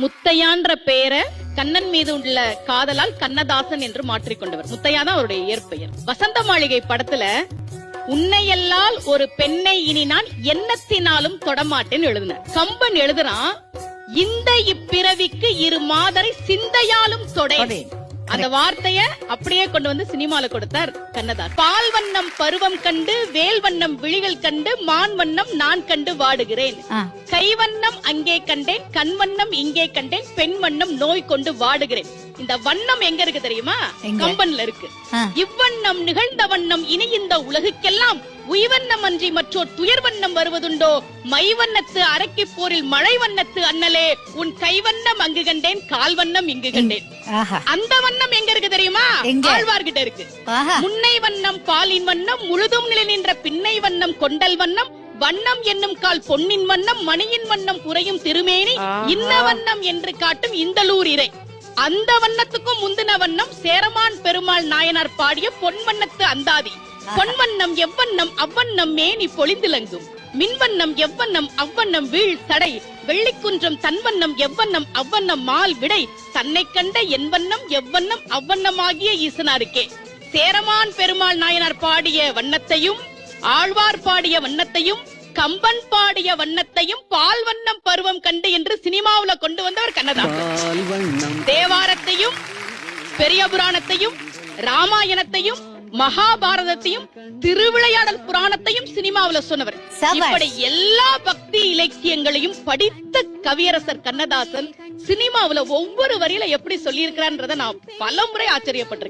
முத்தையான்ற பெயரை கண்ணன் மீது உள்ள காதலால் கண்ணதாசன் என்று மாற்றிக்கொண்டவர். முத்தையா தான் அவருடைய இயற்பெயர். வசந்த மாளிகை படத்துல உன்னையல்லால் ஒரு பெண்ணை இனி நான் எண்ணத்தினாலும் தொடமாட்டேன்னு எழுதினார். கம்பன் எழுதுறான், இந்த இப்பிறவிக்கு இரு மாதரை சிந்தையாலும் தொடே. அந்த வார்த்தைய அப்படியே கொண்டு வந்து சினிமால கொடுத்தார் கண்ணதாசன். பால் வண்ணம் பருவம் கண்டு, வேல் வண்ணம் விழிகள் கண்டு, மான் வண்ணம் நான் கண்டு வாடுகிறேன். கைவண்ணம் அங்கே கண்டேன், கண் வண்ணம் இங்கே கண்டேன், பெண் வண்ணம் நோய் கொண்டு வாடுகிறேன். இந்த வண்ணம் எங்க இருக்கு தெரியுமா? கம்பன்ல இருக்கு. இவ்வண்ணம் நிகழ்ந்த வண்ணம் இனி இந்த உலகுக்கெல்லாம் உய்வண்ணம் அன்றி மற்றோர் துயர் வண்ணம் வருவதுண்டோ? மைவண்ணத்து அரக்கி போரில் மழை வண்ணத்து அண்ணலே, உன் கைவண்ணம் அங்கு கண்டேன், கால் வண்ணம் இங்கு கண்டேன். அந்த வண்ணம் எங்க இருக்கு தெரியுமா? ஆழ்வார்கிட்ட இருக்கு. முன்னை வண்ணம் பாலின் வண்ணம், முழுதும் நிலை நின்ற பின்னை வண்ணம் கொண்டல் வண்ணம், வண்ணம் என்னும் கால் பொன்னின் வண்ணம், மணியின் வண்ணம் புரையும் திருமேனி, இன்ன வண்ணம் என்று காட்டும் இந்தலூர் இறை. அந்த வண்ணத்துக்கும் முந்தின வண்ணம் சேரமான் பெருமாள் நாயனார் பாடிய பொன் வண்ணத்து அந்தாதி. பொன்வண்ணம் எவ்வண்ணம் அவ்வண்ணம் மேனி பொழிந்திலங்கும், மின்வண்ணம் எவ்வண்ணம் அவ்வண்ணம் வீழ் தடை, வெள்ளிக்குன்றம் தன்வண்ணம் எவ்வண்ணம் அவ்வண்ணம் மால் விடை, தன்னை கண்ட என் வண்ணம் எவ்வண்ணம் அவ்வண்ணமாகிய ஈசனாருக்கே. சேரமான் பெருமாள் நாயனார் பாடிய வண்ணத்தையும், ஆழ்வார் பாடிய வண்ணத்தையும், கம்பன் பாடிய வண்ணத்தையும் பால் வண்ணம் பருவம் கண்டு என்று சினிமாவுல கொண்டு வந்தவர் கண்ணதாசன். தேவாரத்தையும், பெரிய புராணத்தையும், ராமாயணத்தையும், மகாபாரதத்தையும், திருவிளையாடல் புராணத்தையும் சினிமாவுல சொன்னவர். இப்படி எல்லா பக்தி இலக்கியங்களையும் படித்த கவியரசர் கண்ணதாசன் சினிமாவுல ஒவ்வொரு வரியில எப்படி சொல்லி இருக்கிறான்றத நான் பல முறை ஆச்சரியப்பட்டிருக்கேன்.